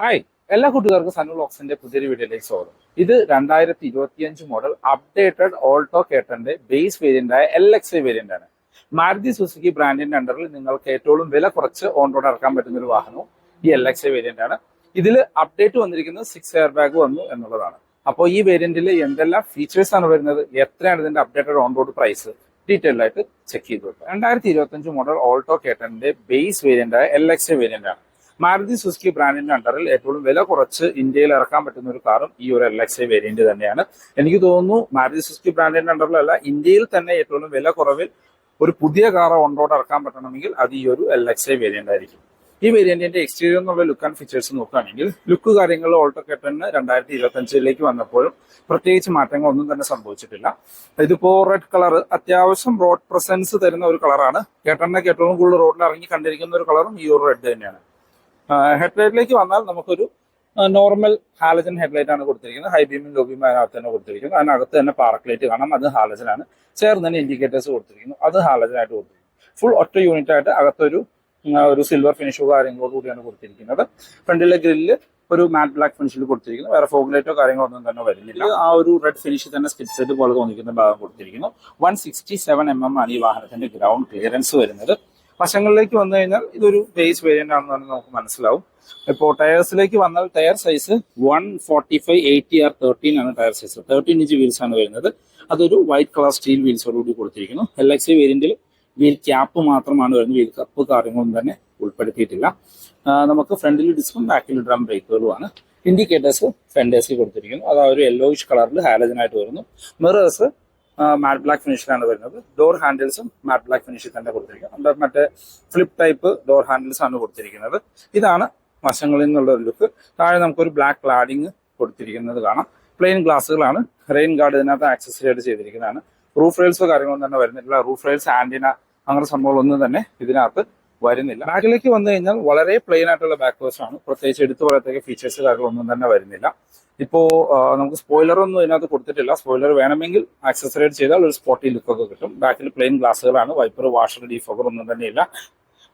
Hi, എല്ലാ കൂട്ടുകാർക്കും sun വ്ളോഗ്സിന്റെ പുതിയൊരു വീഡിയോയിലേക്ക് സ്വാഗതം. ഇത് 2025 മോഡൽ അപ്ഡേറ്റഡ് ഓൾട്ടോ കേട്ടന്റെ ബേസ് വേരിയന്റ് ആയ LXI വേരിയന്റ് ആണ്. മാരുതി സുസുക്കി ബ്രാൻഡിന്റെ അണ്ടറിൽ നിങ്ങൾക്ക് ഏറ്റവും വില കുറച്ച് ഓൺ റോഡ് ഇറക്കാൻ പറ്റുന്ന ഒരു വാഹനവും ഈ LXI വേരിയന്റ് ആണ്. ഇതിൽ അപ്ഡേറ്റ് വന്നിരിക്കുന്നത് 6 എയർ ബാഗ് വന്നു എന്നുള്ളതാണ്. അപ്പോൾ ഈ വേരിയന്റിൽ എന്തെല്ലാം ഫീച്ചേഴ്സ് ആണ് വരുന്നത്, എത്രയാണ് ഇതിന്റെ updated on road price, detail ആയിട്ട് ചെക്ക് ചെയ്ത് വെക്കാം. 2025 മോഡൽ ഓൾട്ടോ കേട്ടന്റെ ബേസ് വേരിയന്റ് ആയ LXI വേരിയന്റ് ആണ്. മാരുതി സുസുക്കി ബ്രാൻഡിന്റെ അണ്ടറിൽ ഏറ്റവും വില കുറച്ച് ഇന്ത്യയിൽ ഇറക്കാൻ പറ്റുന്ന ഒരു കാറും ഈ ഒരു LXI വേരിയന്റ് തന്നെയാണ്. എനിക്ക് തോന്നുന്നു മാരുതി സുസുക്കി ബ്രാൻഡിന്റെ അണ്ടറിലല്ല, ഇന്ത്യയിൽ തന്നെ ഏറ്റവും വില കുറവിൽ ഒരു പുതിയ കാർ ഓൺ റോഡ് ഇറക്കാൻ പറ്റണമെങ്കിൽ അത് ഈ ഒരു LXI വേരിയന്റ് ആയിരിക്കും. ഈ വേരിയന്റിന്റെ എക്സ്റ്റീരിയർ എന്നുള്ള ലുക്ക് ആൻഡ് ഫീച്ചേഴ്സ് നോക്കുകയാണെങ്കിൽ ലുക്ക് കാര്യങ്ങൾ ഓൾട്ടോ കേട്ടന് 2025 വന്നപ്പോഴും പ്രത്യേകിച്ച് മാറ്റങ്ങളൊന്നും തന്നെ സംഭവിച്ചിട്ടില്ല. ഇതിപ്പോ റെഡ് കളർ അത്യാവശ്യം റോഡ് പ്രസൻസ് തരുന്ന ഒരു കളറാണ്. കേട്ടനൊക്കെ ഏറ്റവും കൂടുതൽ റോഡിൽ ഇറങ്ങി കണ്ടിരിക്കുന്ന ഒരു കളറും ഈ ഒരു റെഡ് തന്നെയാണ്. ഹെഡ്ലൈറ്റിലേക്ക് വന്നാൽ നമുക്കൊരു നോർമൽ ഹാലജൻ ഹെഡ്ലൈറ്റ് ആണ് കൊടുത്തിരിക്കുന്നത്. ഹൈ ബീമും ലോ ബീമും അതിനകത്ത് തന്നെ കൊടുത്തിരിക്കുന്നു. അതിനകത്ത് തന്നെ പാർക്ക് ലൈറ്റ് കാണാം, അത് ഹാലജൻ ആണ്. ചേർന്ന് തന്നെ ഇൻഡിക്കേറ്റേഴ്സ് കൊടുത്തിരിക്കുന്നു, അത് ഹാലജൻ ആയിട്ട് കൊടുത്തിരിക്കുന്നു. ഫുൾ ഒറ്റ യൂണിറ്റ് ആയിട്ട് അകത്തൊരു സിൽവർ ഫിനിഷോ കാര്യങ്ങളോട് കൂടിയാണ് കൊടുത്തിരിക്കുന്നത്. ഫ്രണ്ടിലെ ഗ്രില്ല് ഒരു മാറ്റ് ബ്ലാക്ക് ഫിനിഷിൽ കൊടുത്തിരിക്കുന്നു. വേറെ ഫോഗ് ലൈറ്റോ കാര്യങ്ങളൊന്നും തന്നെ വരുന്നില്ല. ആ ഒരു റെഡ് ഫിനിഷിൽ തന്നെ സ്കിഡ് സെറ്റ് പോലെ തോന്നിക്കുന്ന ഭാഗം കൊടുത്തിരിക്കുന്നു. 167 mm ആണ് ഈ വാഹനത്തിന്റെ ഗ്രൗണ്ട് ക്ലിയറൻസ് വരുന്നത്. വശങ്ങളിലേക്ക് വന്നു കഴിഞ്ഞാൽ ഇതൊരു ബേസ് വേരിയന്റ് ആണെന്ന് നമുക്ക് മനസ്സിലാവും. ഇപ്പോൾ ടയർസിലേക്ക് വന്നാൽ ടയർ സൈസ് 145/80R13 ആണ് ടയർ സൈസ്. 13 ഇഞ്ച് വീൽസ് ആണ് വരുന്നത്. അതൊരു വൈറ്റ് കളർ സ്റ്റീൽ വീൽസോടുകൂടി കൊടുത്തിരിക്കുന്നു. LXI വേരിയന്റിൽ വീൽ ക്യാപ്പ് മാത്രമാണ് വരുന്നത്. വീൽ കപ്പ് കാര്യങ്ങളൊന്നും തന്നെ ഉൾപ്പെടുത്തിയിട്ടില്ല. നമുക്ക് ഫ്രണ്ടിൽ ഡിസ്കും ബാക്കിൽ ഡ്രം ബ്രേക്കുകളുമാണ്. ഇൻഡിക്കേറ്റേഴ്സ് ഫ്രണ്ടേഴ്സിൽ കൊടുത്തിരിക്കുന്നു. അത് ഒരു യെല്ലോയിഷ് കളറിൽ ഹാലജനായിട്ട് വരുന്നു. മിറേഴ്സ് മാറ്റ് ബ്ലാക്ക് ഫിനിഷിലാണ് വരുന്നത്. ഡോർ ഹാൻഡിൽസും മാറ്റ് ബ്ലാക്ക് ഫിനിഷിൽ തന്നെ കൊടുത്തിരിക്കുന്നത്. മറ്റേ ഫ്ലിപ്പ് ടൈപ്പ് ഡോർ ഹാൻഡിൽസ് ആണ് കൊടുത്തിരിക്കുന്നത്. ഇതാണ് വശങ്ങളിൽ നിന്നുള്ള ഒരു ലുക്ക്. താഴെ നമുക്കൊരു ബ്ലാക്ക് ക്ലാഡിങ് കൊടുത്തിരിക്കുന്നത് കാണാം. പ്ലെയിൻ ഗ്ലാസ്സുകളാണ്. റെയിൻ ഗാർഡ് ഇതിനകത്ത് ആക്സസറി ആയിട്ട് ചെയ്തിരിക്കുന്നതാണ്. റൂഫ് റെയിൽസ് കാര്യങ്ങളൊന്നും തന്നെ വരുന്നില്ല. റൂഫ് റെയിൽസ്, ആന്റിന അങ്ങനെ സംഭവങ്ങളൊന്നും തന്നെ ഇതിനകത്ത് വരുന്നില്ല. ബാക്കിലേക്ക് വന്നു കഴിഞ്ഞാൽ വളരെ പ്ലെയിൻ ആയിട്ടുള്ള ബാക്ക് വേഴ്സ് ആണ്. പ്രത്യേകിച്ച് എടുത്തു പറയത്തേക്ക് ഫീച്ചേഴ്സ് കാര്യങ്ങളൊന്നും തന്നെ വരുന്നില്ല. ഇപ്പോ നമുക്ക് സ്പോയിലർ ഒന്നും ഇതിനകത്ത് കൊടുത്തിട്ടില്ല. സ്പോയിലർ വേണമെങ്കിൽ ആക്സസറൈഡ് ചെയ്താൽ ഒരു സ്പോട്ടി ലുക്ക് ഒക്കെ കിട്ടും. ബാക്കിൽ പ്ലെയിൻ ഗ്ലാസ്സുകളാണ്. വൈപ്പർ, വാഷർ, ഡീഫോഗർ ഒന്നും തന്നെ ഇല്ല.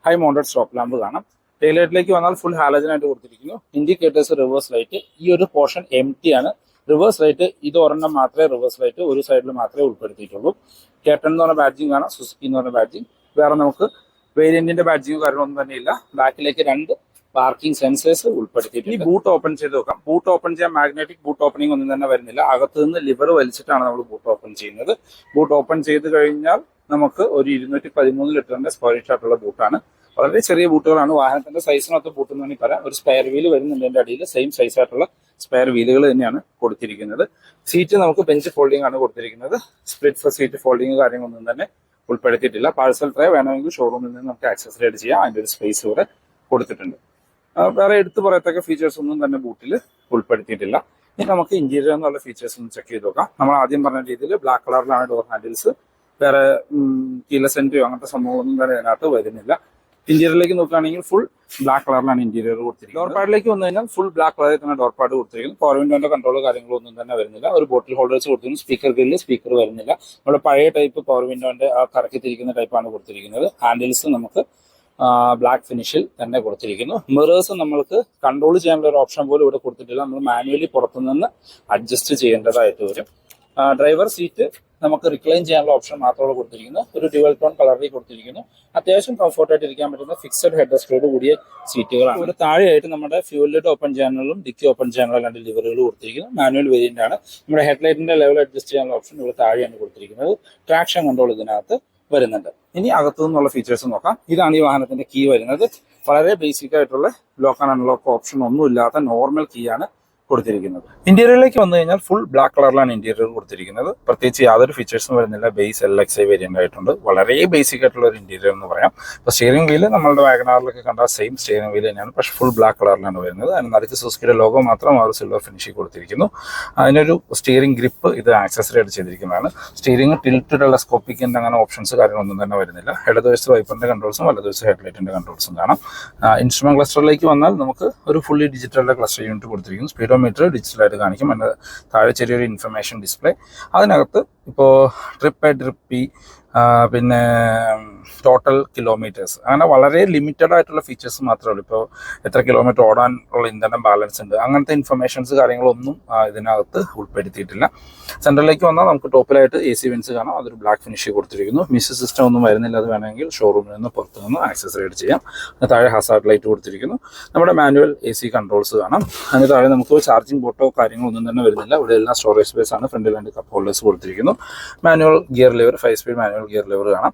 ഹൈ മൗണ്ടഡ് സ്റ്റോപ്പ് ലാമ്പ് കാണാം. ടൈലൈറ്റിലേക്ക് വന്നാൽ ഫുൾ ഹാലജനായിട്ട് കൊടുത്തിരിക്കുന്നു. ഇൻഡിക്കേറ്റേഴ്സ്, റിവേഴ്സ് ലൈറ്റ്, ഈ ഒരു പോർഷൻ എംടി ആണ്. റിവേഴ്സ് ലൈറ്റ് ഇത് ഒരെണ്ണം മാത്രമേ റിവേഴ്സ് ലൈറ്റ് ഒരു സൈഡിൽ മാത്രമേ ഉൾപ്പെടുത്തിയിട്ടുള്ളൂ. കേട്ടൺ എന്ന് പറഞ്ഞ ബാഡ്ജിങ് കാണാം, സുസുക്കി എന്ന് പറഞ്ഞ ബാഡ്ജിങ്. വേറെ നമുക്ക് വേരിയന്റിന്റെ ബാഡ്ജിങ് കാര്യങ്ങളൊന്നും തന്നെ ഇല്ല. ബാക്കിലേക്ക് 2 പാർക്കിംഗ് സെൻസേഴ്സ് ഉൾപ്പെടുത്തിയിട്ട്. ഈ ബൂട്ട് ഓപ്പൺ ചെയ്ത് നോക്കാം. ബൂട്ട് ഓപ്പൺ ചെയ്യാൻ മാഗ്നറ്റിക് ബൂട്ട് ഓപ്പണിംഗ് ഒന്നും തന്നെ വരുന്നില്ല. അകത്ത് നിന്ന് ലിവർ വലിച്ചിട്ടാണ് നമ്മൾ ബൂട്ട് ഓപ്പൺ ചെയ്യുന്നത്. ബൂട്ട് ഓപ്പൺ ചെയ്ത് കഴിഞ്ഞാൽ നമുക്ക് ഒരു 213 ലിറ്ററിന്റെ സ്ക്വയർ ആയിട്ടുള്ള ബൂട്ടാണ്. വളരെ ചെറിയ ബൂട്ടുകളാണ്. വാഹനത്തിന്റെ സൈസിനകത്ത് ബൂട്ട് എന്ന് വേണമെങ്കിൽ പറയാം. ഒരു സ്പെയർ വീല് വരുന്നുണ്ട് അതിന്റെ അടിയിൽ. സെയിം സൈസ് ആയിട്ടുള്ള സ്പെയർ വീലുകൾ തന്നെയാണ് കൊടുത്തിരിക്കുന്നത്. സീറ്റ് നമുക്ക് ബെഞ്ച് ഫോൾഡിംഗ് ആണ് കൊടുത്തിരിക്കുന്നത്. സ്പ്ലിറ്റ് ഫോർ സീറ്റ് ഫോൾഡിംഗ് കാര്യങ്ങളൊന്നും തന്നെ ഉൾപ്പെടുത്തിയിട്ടില്ല. പാഴ്സൽ ട്രേ വേണമെങ്കിൽ ഷോറൂമിൽ നിന്ന് നമുക്ക് ആക്സസറൈഡ് ചെയ്യാം. അതിന്റെ ഒരു സ്പേസ് ഇവിടെ കൊടുത്തിട്ടുണ്ട്. വേറെ എടുത്തു പറയത്തക്ക ഫീച്ചേഴ്സ് ഒന്നും തന്നെ ബൂട്ടിൽ ഉൾപ്പെടുത്തിയിട്ടില്ല. ഇനി നമുക്ക് ഇന്റീരിയർ എന്നുള്ള ഫീച്ചേഴ്സ് ഒന്ന് ചെക്ക് ചെയ്ത് നോക്കാം. നമ്മൾ ആദ്യം പറഞ്ഞ രീതിയിൽ ബ്ലാക്ക് കളറിലാണ് ഡോർ ഹാൻഡിൽസ്. വേറെ കീലെസ് എൻട്രിയോ അങ്ങനത്തെ സംഭവങ്ങളൊന്നും തന്നെ അതിനകത്ത് വരുന്നില്ല. ഇന്റീരിയറിലേക്ക് നോക്കുകയാണെങ്കിൽ ഫുൾ ബ്ലാക്ക് കളറിലാണ് ഇന്റീരിയർ കൊടുത്തിരിക്കുന്നത്. ഡോർ പാഡിലേക്ക് വന്നു കഴിഞ്ഞാൽ ഫുൾ ബ്ലാക്ക് കളറിൽ തന്നെ ഡോർ പാഡ് കൊടുത്തിരിക്കുന്നു. പവർ വിൻഡോന്റെ കൺട്രോൾ കാര്യങ്ങളൊന്നും തന്നെ വരുന്നില്ല. ഒരു ബോട്ടിൽ ഹോൾഡേഴ്സ് കൊടുത്തിരുന്നു. സ്പീക്കർ ഗ്രില്ല്, സ്പീക്കർ വരുന്നില്ല. നമ്മുടെ പഴയ ടൈപ്പ് പവർ വിൻഡോന്റെ ആ കറക്കി തിരിക്കുന്ന ടൈപ്പാണ് കൊടുത്തിരിക്കുന്നത്. ഹാൻഡിൽസ് നമുക്ക് ബ്ലാക്ക് ഫിനിഷിൽ തന്നെ കൊടുത്തിരിക്കുന്നു. മിറേഴ്സ് നമ്മൾക്ക് കൺട്രോൾ ചെയ്യാനുള്ള ഒരു ഓപ്ഷൻ പോലും ഇവിടെ കൊടുത്തിട്ടില്ല. നമ്മൾ മാനുവലി പുറത്തുനിന്ന് അഡ്ജസ്റ്റ് ചെയ്യേണ്ടതായിട്ട് വരും. ഡ്രൈവർ സീറ്റ് നമുക്ക് റിക്ലൈൻ ചെയ്യാനുള്ള ഓപ്ഷൻ മാത്രമേ കൊടുത്തിരിക്കുന്നു. ഒരു ഡ്യുവൽ ടോൺ കളറിൽ കൊടുത്തിരിക്കുന്നു. അത്യാവശ്യം കംഫർട്ടായിട്ട് ഇരിക്കാൻ പറ്റുന്ന ഫിക്സഡ് ഹെഡ് റെസ്റ്റോട് കൂടിയ സീറ്റുകളാണ്. ഒരു താഴെയായിട്ട് നമ്മുടെ ഫ്യൂൽ ലൈറ്റ് ഓപ്പൺ ചെയ്യാനുള്ളതും ഡിക്കി ഓപ്പൺ ചെയ്യാനുള്ള 2 ലിവറുകൾ കൊടുത്തിരിക്കുന്നു. മാനുവൽ വേരിയന്റ് ആണ്. നമ്മുടെ ഹെഡ്ലൈറ്റിന്റെ ലെവൽ അഡ്ജസ്റ്റ് ചെയ്യാനുള്ള ഓപ്ഷൻ ഇവിടെ താഴെയാണ് കൊടുത്തിരിക്കുന്നത്. ട്രാക്ഷൻ കൺട്രോൾ ഇതിനകത്ത് വരുന്നുണ്ട്. ഇനി അകത്തു നിന്നുള്ള ഫീച്ചേഴ്സ് നോക്കാം. ഇതാണ് ഈ വാഹനത്തിന്റെ കീ വരുന്നത്. വളരെ ബേസിക് ആയിട്ടുള്ള ലോക്ക് ആൻഡ് അൺലോക്ക് ഓപ്ഷൻ ഒന്നും ഇല്ലാത്ത നോർമൽ കീ ആണ് കൊടുത്തിരിക്കുന്നത്. ഇന്റീരിയറിലേക്ക് വന്നു കഴിഞ്ഞാൽ ഫുൾ ബ്ലാക്ക് കളറിലാണ് ഇന്റീരിയർ കൊടുത്തിരിക്കുന്നത്. പ്രത്യേകിച്ച് യാതൊരു ഫീച്ചേഴ്സും വരുന്നില്ല. ബേസ് LXI വേരിയന്റ് ആയിട്ടുണ്ട്. വളരെ ബേസിക് ആയിട്ടുള്ള ഒരു ഇന്റീരിയർ എന്ന് പറയാം. ഇപ്പോൾ സ്റ്റിയറിംഗ് വീല് നമ്മളുടെ വാഗണാറിലൊക്കെ കണ്ട സെയിം സ്റ്റിയറിംഗ് വീല് തന്നെയാണ്. പക്ഷേ ഫുൾ ബ്ലാക്ക് കളറിലാണ് വരുന്നത്. അതിന് നടുക്ക് സുസുക്കിയുടെ ലോഗോ മാത്രം ആ ഒരു സിൽവർ ഫിനിഷിൽ കൊടുത്തിരിക്കുന്നു. അതിനൊരു സ്റ്റിയറിംഗ് ഗ്രിപ്പ് ഇത് ആക്സസറി ആയിട്ട് ചെയ്തിരിക്കുന്നതാണ്. സ്റ്റിയറിംഗ് ടിൽറ്റ് ടെലസ്കോപ്പിക്കിന്റെ അങ്ങനെ ഓപ്ഷൻസ് കാര്യങ്ങളൊന്നും തന്നെ വരുന്നില്ല. ഇടതുവശത്ത് വൈപ്പറിന്റെ കൺട്രോൾസും വലതുവശത്ത് ഹെഡ്ലൈറ്റിന്റെ കൺട്രോൾസും കാണാം. ഇൻസ്ട്രുമെന്റ് ക്ലസ്റ്ററിലേക്ക് വന്നാൽ നമുക്ക് ഒരു ഫുള്ളി ഡിജിറ്റലിന്റെ ക്ലസ്റ്റർ യൂണിറ്റ് കൊടുത്തിരിക്കുന്നു. സ്പീഡോമീറ്റർ ഡിജിറ്റലായിട്ട് കാണിക്കും. അതിൻ്റെ താഴെ ചെറിയൊരു ഇൻഫർമേഷൻ ഡിസ്പ്ലേ. അതിനകത്ത് ഇപ്പോൾ ട്രിപ്പ് ബൈ ട്രിപ്പ് പിന്നെ ടോട്ടൽ കിലോമീറ്റേഴ്സ്, അങ്ങനെ വളരെ ലിമിറ്റഡ് ആയിട്ടുള്ള ഫീച്ചേഴ്സ് മാത്രമേ ഉള്ളൂ. ഇപ്പോൾ എത്ര കിലോമീറ്റർ ഓടാൻ ഉള്ള ഇന്ധനം ബാലൻസ് ഉണ്ട്, അങ്ങനത്തെ ഇൻഫർമേഷൻസ് കാര്യങ്ങളൊന്നും ഇതിനകത്ത് ഉൾപ്പെടുത്തിയിട്ടില്ല. സെൻട്രലിലേക്ക് വന്നാൽ നമുക്ക് ടോപ്പിലായിട്ട് AC വെൻസ് കാണാം, അതൊരു ബ്ലാക്ക് ഫിനിഷ് കൊടുത്തിരിക്കുന്നു. മ്യൂസിക് സിസ്റ്റം ഒന്നും വരുന്നില്ല, അത് വേണമെങ്കിൽ ഷോറൂമിൽ നിന്ന് പുറത്തു നിന്ന് ആക്സസ് റൈഡ് ചെയ്യാം. താഴെ ഹസാർഡ് ലൈറ്റ് കൊടുത്തിരിക്കുന്നു. നമ്മുടെ മാനുവൽ AC കൺട്രോൾസ് കാണാം. അതിന് താഴെ നമുക്ക് ചാർജിങ് ബോട്ടോ കാര്യങ്ങളൊന്നും തന്നെ വരുന്നില്ല. ഇവിടെ എല്ലാം സ്റ്റോറേജ് സ്പേസ് ആണ്. ഫ്രണ്ടിൽ 2 കപ്പ് ഹോൾഡേഴ്സ് കൊടുത്തിരിക്കുന്നു. Manual gear lever, 5 speed manual gear lever കാണാം.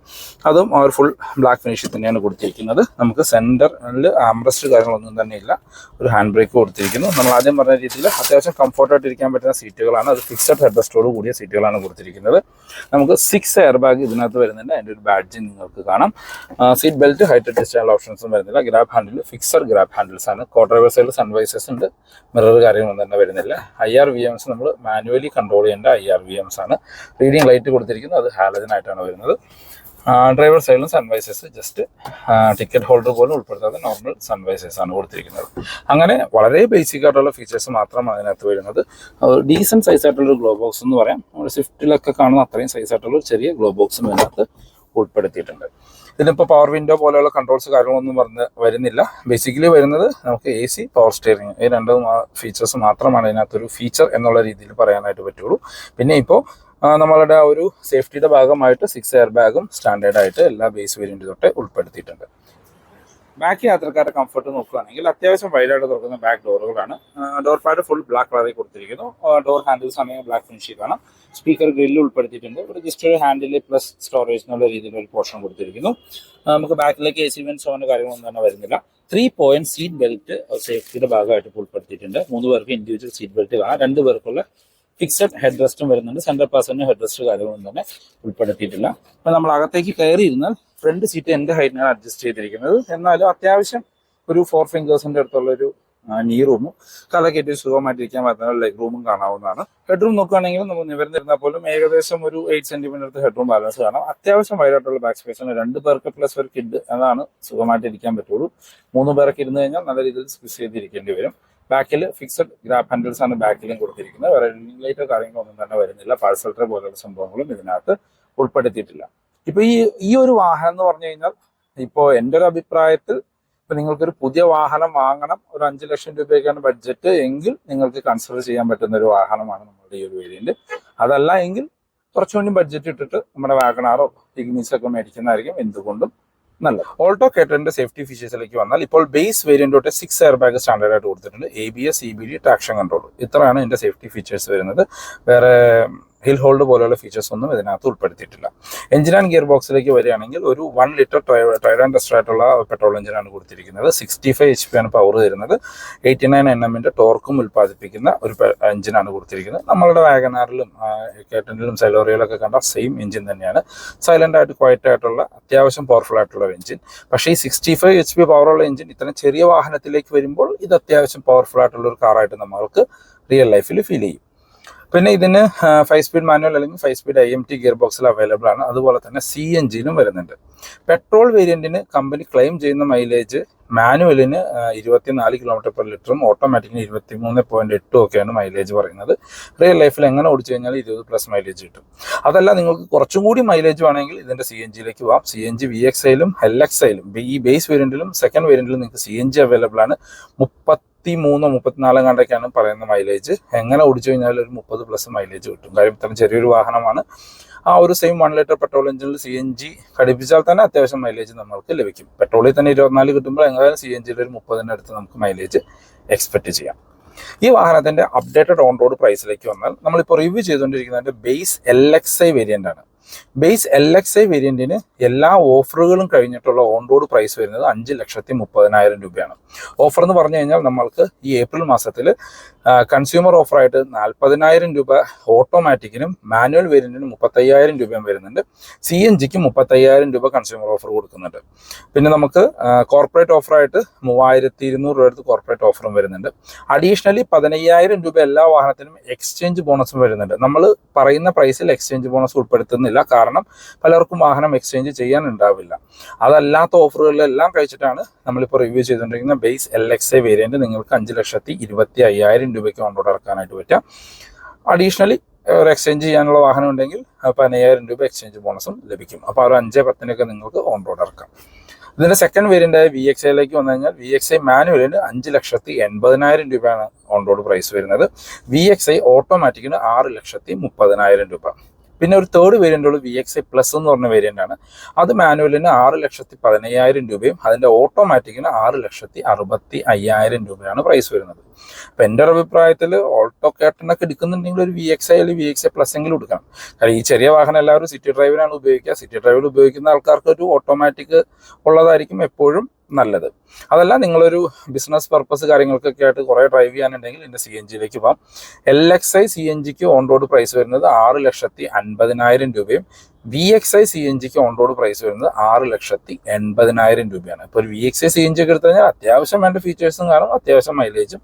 അതും അവർ ഫുൾ ബ്ലാക്ക് ഫിനിഷിൽ തന്നെയാണ് കൊടുത്തിരിക്കുന്നത്. നമുക്ക് സെൻറ്ററിൽ ആംബ്രസ്റ്റ് കാര്യങ്ങളൊന്നും തന്നെ ഇല്ല. ഒരു ഹാൻഡ് ബ്രേക്ക് കൊടുത്തിരിക്കുന്നു. നമ്മൾ ആദ്യം പറഞ്ഞ രീതിയിൽ അത്യാവശ്യം കംഫർട്ടായിട്ട് ഇരിക്കാൻ പറ്റുന്ന സീറ്റുകളാണ്. അത് ഫിക്സഡ് ഹെഡ് റെസ്റ്റോട് കൂടിയ സീറ്റുകളാണ് കൊടുത്തിരിക്കുന്നത്. നമുക്ക് 6 എയർ ബാഗ് ഇതിനകത്ത് വരുന്നുണ്ട്. അതിൻ്റെ ഒരു ബാഡ്ജ് നിങ്ങൾക്ക് കാണാം. സീറ്റ് ബെൽറ്റ്, ഹൈറ്റ് അഡ്ജസ്റ്റ് ചെയ്യാനുള്ള ഓപ്ഷൻസും വരുന്നില്ല. Grab handle fixed grab handles ആണ്. കോ ഡ്രൈവർ സൈഡിൽ സൺവൈസേഴ്സ് ഉണ്ട്. മിറർ കാര്യങ്ങളൊന്നും തന്നെ വരുന്നില്ല. IRVMs നമ്മൾ മാനുവലി കൺട്രോൾ ചെയ്യേണ്ട IRVMs ആണ്. റീഡിംഗ് ലൈറ്റ് കൊടുത്തിരിക്കുന്നത്, അത് ഹാലജൻ ആയിട്ടാണ് വരുന്നത്. ഡ്രൈവർ സൈഡിലും സൺവൈസേഴ്സ് ജസ്റ്റ് ടിക്കറ്റ് ഹോൾഡർ പോലും ഉൾപ്പെടുത്താതെ നോർമൽ സൺവൈസേഴ്സ് ആണ് കൊടുത്തിരിക്കുന്നത്. അങ്ങനെ വളരെ ബേസിക് ആയിട്ടുള്ള ഫീച്ചേഴ്സ് മാത്രമാണ് അതിനകത്ത് വരുന്നത്. ഡീസൻറ്റ് സൈസ് ആയിട്ടുള്ളൊരു ഗ്ലോ ബോക്സ് എന്ന് പറയാം. നമ്മുടെ സ്വിഫ്റ്റിലൊക്കെ കാണുന്ന അത്രയും സൈസ് ആയിട്ടുള്ള ഒരു ചെറിയ ഗ്ലോ ബോക്സും ഇതിനകത്ത് ഉൾപ്പെടുത്തിയിട്ടുണ്ട്. ഇതിനിപ്പോൾ പവർ വിൻഡോ പോലെയുള്ള കൺട്രോൾസ് കാര്യങ്ങളൊന്നും വരുന്നില്ല. ബേസിക്കലി വരുന്നത് നമുക്ക് AC, പവർ സ്റ്റിയറിംഗ്, ഈ 2 ഫീച്ചേഴ്സ് മാത്രമാണ് ഇതിനകത്തൊരു ഫീച്ചർ എന്നുള്ള രീതിയിൽ പറയാനായിട്ട് പറ്റുള്ളൂ. പിന്നെ ഇപ്പോൾ നമ്മളുടെ ആ ഒരു സേഫ്റ്റിയുടെ ഭാഗമായിട്ട് 6 എയർ ബാഗും സ്റ്റാൻഡേർഡായിട്ട് എല്ലാ ബേസ് വേരിയൻ്റ് തൊട്ട് ഉൾപ്പെടുത്തിയിട്ടുണ്ട്. ബാക്ക് യാത്രക്കാരുടെ കംഫർട്ട് നോക്കുകയാണെങ്കിൽ അത്യാവശ്യം വൈഡായിട്ട് തുറക്കുന്ന ബാക്ക് ഡോറുകളാണ്. ഡോർ പാഡ് ഫുൾ ബ്ലാക്ക് കളറിൽ കൊടുത്തിരിക്കുന്നു. ഡോർ ഹാൻഡിൽസ് ആണെങ്കിൽ ബ്ലാക്ക് ഫിനിഷിൽ കാണാം. സ്പീക്കർ ഗ്രില്ല് ഉൾപ്പെടുത്തിയിട്ടുണ്ട്. ഇവിടെ ജസ്റ്റ് ഒരു ഹാൻഡിൽ പ്ലസ് സ്റ്റോറേജ് എന്നുള്ള രീതിയിലുള്ള ഒരു പോർഷൻ കൊടുത്തിരിക്കുന്നു. നമുക്ക് ബാക്കിലേക്ക് AC വെൻസ് ഓൻ്റെ കാര്യങ്ങളൊന്നും തന്നെ വരുന്നില്ല. 3 പോയിന്റ് സീറ്റ് ബെൽറ്റ് സേഫ്റ്റിയുടെ ഭാഗമായിട്ട് ഉൾപ്പെടുത്തിയിട്ടുണ്ട്. 3 പേർക്ക് ഇൻഡിവിജ്വൽ സീറ്റ് ബെൽറ്റ് കാണാം. 2 പേർക്കുള്ള ഫിക്സഡ് ഹെഡ് റെസ്റ്റും വരുന്നുണ്ട്. സെൻട്രൽ പേഴ്സണിന് ഹെഡ് റെസ്റ്റ് കാര്യങ്ങളൊന്നും തന്നെ ഉൾപ്പെടുത്തിയിട്ടില്ല. അപ്പം നമ്മൾ അകത്തേക്ക് കയറി ഇരുന്നാൽ ഫ്രണ്ട് സീറ്റ് എൻ്റെ ഹൈറ്റിനാണ് അഡ്ജസ്റ്റ് ചെയ്തിരിക്കുന്നത്. എന്നാലും അത്യാവശ്യം ഒരു 4 ഫിംഗേഴ്സിൻ്റെ അടുത്തുള്ള ഒരു നീ റൂമും കഥ സുഖമായിട്ടിരിക്കാൻ പറ്റുന്ന ലെഗ് റൂമും കാണാവുന്നതാണ്. ഹെഡ്റൂം നോക്കുകയാണെങ്കിൽ നമുക്ക് നിവർന്നിരുന്നാൽ പോലും ഏകദേശം ഒരു 8 സെന്റിമീറ്റർ ഹെഡ്റൂം ബാലൻസ് കാണാം. അത്യാവശ്യം വൈഡായിട്ടുള്ള ബാക്ക് സ്പേസ് ആണ്. 2 പേർക്ക് പ്ലസ് ഒരു കിഡ്, അതാണ് സുഖമായിട്ടിരിക്കാൻ പറ്റുള്ളൂ. 3 പേർക്ക് ഇരുന്ന് കഴിഞ്ഞാൽ നല്ല രീതിയിൽ സ്ക്വിസ് ചെയ്തിരിക്കേണ്ടി വരും. ബാക്കിൽ ഫിക്സഡ് ഗ്രാബ് ഹാൻഡിൽസ് ആണ് ബാക്കിലും കൊടുത്തിരിക്കുന്നത്. വേറെ ലൈറ്റോ കാര്യങ്ങളൊന്നും തന്നെ വരുന്നില്ല. പാഴ്സൽ ട്രേ പോലുള്ള സംഭവങ്ങളും ഇതിനകത്ത് ഉൾപ്പെടുത്തിയിട്ടില്ല. ഇപ്പൊ ഈ ഒരു വാഹനം എന്ന് പറഞ്ഞു കഴിഞ്ഞാൽ, ഇപ്പോൾ എൻ്റെ ഒരു അഭിപ്രായത്തിൽ ഇപ്പൊ നിങ്ങൾക്കൊരു പുതിയ വാഹനം വാങ്ങണം, ഒരു 5 ലക്ഷം രൂപയ്ക്കാണ് ബഡ്ജറ്റ് എങ്കിൽ നിങ്ങൾക്ക് കൺസിഡർ ചെയ്യാൻ പറ്റുന്ന ഒരു വാഹനമാണ് നമ്മുടെ ഈ ഒരു വേരിയന്റ്. അതല്ല എങ്കിൽ കുറച്ചുകൂടി ബഡ്ജറ്റ് ഇട്ടിട്ട് നമ്മുടെ വാഗണാറോ ഇഗ്നിസൊക്കെ മേടിക്കുന്നതായിരിക്കും എന്തുകൊണ്ടും നല്ലത്. ഓൾട്ടോ കേറ്ററിന്റെ സേഫ്റ്റി ഫീച്ചേഴ്സിലേക്ക് വന്നാൽ ഇപ്പോൾ ബേസ് വേരിയന്റ് തൊട്ട് 6 എയർ ബാഗ് സ്റ്റാൻഡേർഡ് ആയിട്ട് കൊടുത്തിട്ടുണ്ട്. ABS, EBD, ട്രാക്ഷൻ കൺട്രോൾ, ഇത്രയാണ് ഇതിന്റെ സേഫ്റ്റി ഫീച്ചേഴ്സ് വരുന്നത്. വേറെ ഹിൽ ഹോൾഡ് പോലെയുള്ള ഫീച്ചേഴ്സ് ഒന്നും ഇതിനകത്ത് ഉൾപ്പെടുത്തിയിട്ടില്ല. എഞ്ചിൻ ആൻഡ് ഗിയർ ബോക്സിലേക്ക് വരികയാണെങ്കിൽ ഒരു 1 ലിറ്റർ ട്രയൽ ആൻഡ് ടെസ്റ്റർ ആയിട്ടുള്ള പെട്രോൾ എഞ്ചിനാണ് കൊടുത്തിരിക്കുന്നത്. 65 HP ആണ് പവർ തരുന്നത്. 89 Nm ടോർക്കും ഉൽപ്പാദിപ്പിക്കുന്ന ഒരു എഞ്ചിനാണ് കൊടുത്തിരിക്കുന്നത്. നമ്മളുടെ വാഗനാറിലും കേട്ടനിലും സെലോറിയിലൊക്കെ കണ്ട സെയിം എഞ്ചിൻ തന്നെയാണ്. സൈലന്റ് ആയിട്ട് ക്വയറ്റ് ആയിട്ടുള്ള അത്യാവശ്യം പവർഫുൾ ആയിട്ടുള്ള ഒരു എഞ്ചിൻ. പക്ഷേ ഈ 65 HP പവറുള്ള എഞ്ചിൻ ഇത്രയും ചെറിയ വാഹനത്തിലേക്ക് വരുമ്പോൾ ഇത് അത്യാവശ്യം പവർഫുൾ ആയിട്ടുള്ള ഒരു കാറായിട്ട് നമ്മൾക്ക് റിയൽ ലൈഫിൽ ഫീൽ ചെയ്യും. പിന്നെ ഇതിന് 5 സ്പീഡ് മാനുവൽ അല്ലെങ്കിൽ 5 സ്പീഡ് IMT ഗിയർ ബോക്സിൽ അവൈലബിൾ ആണ്. അതുപോലെ തന്നെ CNGയിലും വരുന്നുണ്ട്. പെട്രോൾ വേരിയന്റിന് കമ്പനി ക്ലെയിം ചെയ്യുന്ന മൈലേജ് മാനുവലിന് 24 km/ലിറ്ററും ഓട്ടോമാറ്റിക്കിന് 23.8 ഒക്കെയാണ് മൈലേജ് പറയുന്നത്. റിയൽ ലൈഫിൽ എങ്ങനെ ഓടിച്ചു കഴിഞ്ഞാൽ 20+ മൈലേജ് കിട്ടും. അതല്ല നിങ്ങൾക്ക് കുറച്ചും കൂടി മൈലേജ് വേണമെങ്കിൽ ഇതിന്റെ CNGയിലേക്ക് പോകാം. CNG VXIയിലും LXIയിലും ഈ ബേസ് വേരിയന്റിലും സെക്കൻഡ് വേരിയന്റിലും നിങ്ങൾക്ക് CNG അവൈലബിൾ ആണ്. 33-34 കണ്ടൊക്കെയാണ് പറയുന്ന മൈലേജ്. എങ്ങനെ ഓടിച്ചു കഴിഞ്ഞാൽ ഒരു 30+ മൈലേജ് കിട്ടും. കാര്യം ഇത്രയും ചെറിയൊരു വാഹനമാണ്. ആ ഒരു സെയിം 1 ലിറ്റർ പെട്രോൾ എഞ്ചിനിൽ CNG ഘടിപ്പിച്ചാൽ തന്നെ അത്യാവശ്യം മൈലേജ് നമുക്ക് ലഭിക്കും. പെട്രോളിൽ തന്നെ 24 കിട്ടുമ്പോൾ എങ്ങനെയാലും CNGയിൽ ഒരു 30 അടുത്ത് നമുക്ക് മൈലേജ് എക്സ്പെക്ട് ചെയ്യാം. ഈ വാഹനത്തിന്റെ അപ്ഡേറ്റഡ് ഓൺ റോഡ് പ്രൈസിലേക്ക് വന്നാൽ നമ്മളിപ്പോൾ റിവ്യൂ ചെയ്തുകൊണ്ടിരിക്കുന്നതിന്റെ ബേസ് LXI വേരിയന്റ് ആണ്. ബേസ് LXI വേരിയന്റിന് എല്ലാ ഓഫറുകളും കഴിഞ്ഞിട്ടുള്ള ഓൺ റോഡ് പ്രൈസ് വരുന്നത് 5,30,000 രൂപയാണ്. ഓഫർ എന്ന് പറഞ്ഞു കഴിഞ്ഞാൽ നമ്മൾക്ക് ഈ ഏപ്രിൽ മാസത്തിൽ കൺസ്യൂമർ ഓഫറായിട്ട് 40,000 രൂപ ഓട്ടോമാറ്റിക്കിനും മാനുവൽ വേരിയന്റിനും 35,000 രൂപയും വരുന്നുണ്ട്. CNGക്ക് 35,000 രൂപ കൺസ്യൂമർ ഓഫർ കൊടുക്കുന്നുണ്ട്. പിന്നെ നമുക്ക് കോർപ്പറേറ്റ് ഓഫറായിട്ട് 3,200 രൂപ അടുത്ത് കോർപ്പറേറ്റ് ഓഫറും വരുന്നുണ്ട്. അഡീഷണലി 15,000 രൂപ എല്ലാ വാഹനത്തിനും എക്സ്ചേഞ്ച് ബോണസും വരുന്നുണ്ട്. നമ്മൾ പറയുന്ന പ്രൈസിൽ എക്സ്ചേഞ്ച് ബോണസ് ഉൾപ്പെടുത്തുന്നില്ല. കാരണം പലർക്കും വാഹനം എക്സ്ചേഞ്ച് ചെയ്യാനുണ്ടാവില്ല. അതല്ലാത്ത ഓഫറുകളിലെല്ലാം കഴിച്ചിട്ടാണ് നമ്മളിപ്പോൾ റിവ്യൂ ചെയ്തുകൊണ്ടിരിക്കുന്ന ബേസ് LXI വേരിയന്റ് നിങ്ങൾക്ക് 5,25,000 രൂപയ്ക്ക് ഓൺ റോഡ് ഇറക്കാനായിട്ട് പറ്റുക. അഡീഷണലി ഒരു എക്സ്ചേഞ്ച് ചെയ്യാനുള്ള വാഹനം ഉണ്ടെങ്കിൽ 15,000 രൂപ എക്സ്ചേഞ്ച് ബോണസും ലഭിക്കും. അപ്പോൾ ആ ഒരു 5-10 നിങ്ങൾക്ക് ഓൺ റോഡ് ഇറക്കാം. ഇതിന്റെ സെക്കൻഡ് വേരിയന്റായ VXIയിലേക്ക് വന്നു കഴിഞ്ഞാൽ VXI മാനുവലിന് 5,80,000 രൂപയാണ് ഓൺ റോഡ് പ്രൈസ് വരുന്നത്. VXI ഓട്ടോമാറ്റിക്കിന് 6,30,000 രൂപ. പിന്നെ ഒരു തേർഡ് വേരിയന്റ് ഉള്ളൂ VXI പ്ലസ് എന്ന് പറഞ്ഞ വേരിയന്റ് ആണ്. അത് മാനുവലിന് 6,15,000 രൂപയും അതിന്റെ ഓട്ടോമാറ്റിക്കിന് 6,65,000 രൂപയാണ് പ്രൈസ് വരുന്നത്. അപ്പൊ എൻ്റെ ഒരു അഭിപ്രായത്തിൽ ഓൾട്ടോ കേട്ടനൊക്കെ എടുക്കുന്നുണ്ടെങ്കിൽ ഒരു VXI അല്ലെങ്കിൽ VXI പ്ലസ് എങ്കിലും എടുക്കണം. കാരണം ഈ ചെറിയ വാഹനം എല്ലാവരും സിറ്റി ഡ്രൈവിനാണ് ഉപയോഗിക്കുക. സിറ്റി ഡ്രൈവിൽ ഉപയോഗിക്കുന്ന ആൾക്കാർക്ക് ഒരു ഓട്ടോമാറ്റിക് ഉള്ളതായിരിക്കും എപ്പോഴും നല്ലത്. അതല്ല നിങ്ങളൊരു ബിസിനസ് പർപ്പസ് കാര്യങ്ങൾക്കൊക്കെ ആയിട്ട് കുറേ ഡ്രൈവ് ചെയ്യാനുണ്ടെങ്കിൽ ഇതിൻ്റെ CNGയിലേക്ക് പോകാം. LXI CNGക്ക് ഓൺ റോഡ് പ്രൈസ് വരുന്നത് 6,50,000 രൂപയും VXI CNGക്ക് ഓൺ റോഡ് പ്രൈസ് വരുന്നത് 6,80,000 രൂപയാണ്. ഇപ്പോൾ ഒരു VXI CNG ഒക്കെ എടുത്തു കഴിഞ്ഞാൽ അത്യാവശ്യം വേണ്ട ഫീച്ചേഴ്സും കാണും, അത്യാവശ്യം മൈലേജും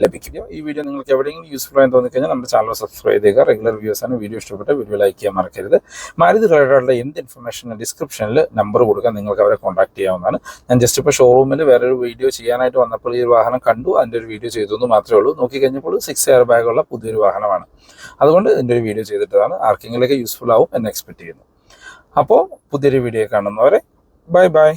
ലഭിക്കും. ഈ വീഡിയോ നിങ്ങൾക്ക് എവിടെയെങ്കിലും യൂസ്ഫുൾ ആയി തോന്നിക്കഴിഞ്ഞാൽ നമ്മുടെ ചാനൽ സബ്സ്ക്രൈബ് ചെയ്യുക. റെഗുലർ വ്യൂസാണ്. വീഡിയോ ഇഷ്ടപ്പെട്ട വീഡിയോ ലൈക്ക് ചെയ്യാൻ മറക്കരുത്. മാരുതി റിലേറ്റഡുള്ള എന്ത് ഇൻഫർമേഷൻ ഡിസ്ക്രിപ്ഷനിൽ നമ്പർ കൊടുക്കാൻ നിങ്ങൾക്ക് അവരെ കോൺടാക്ട് ചെയ്യാവുന്നതാണ്. ഞാൻ ജസ്റ്റ് ഇപ്പോൾ ഷോറൂമിൽ വേറൊരു വീഡിയോ ചെയ്യാനായിട്ട് വന്നപ്പോൾ ഈ ഒരു വാഹനം കണ്ടു, അതിൻ്റെ ഒരു വീഡിയോ ചെയ്തു എന്ന് മാത്രമേ ഉള്ളൂ. നോക്കിക്കഴിഞ്ഞപ്പോൾ 6 എയർ ബാഗുള്ള പുതിയൊരു വാഹനമാണ്. അതുകൊണ്ട് ഇതിൻ്റെ ഒരു വീഡിയോ ചെയ്തിട്ടതാണ്. ആർക്കെങ്കിലൊക്കെ യൂസ്ഫുൾ ആവും എന്ന് എക്സ്പെക്ട് ചെയ്യുന്നു. അപ്പോൾ പുതിയൊരു വീഡിയോ കാണുന്നവരെ ബൈ ബൈ.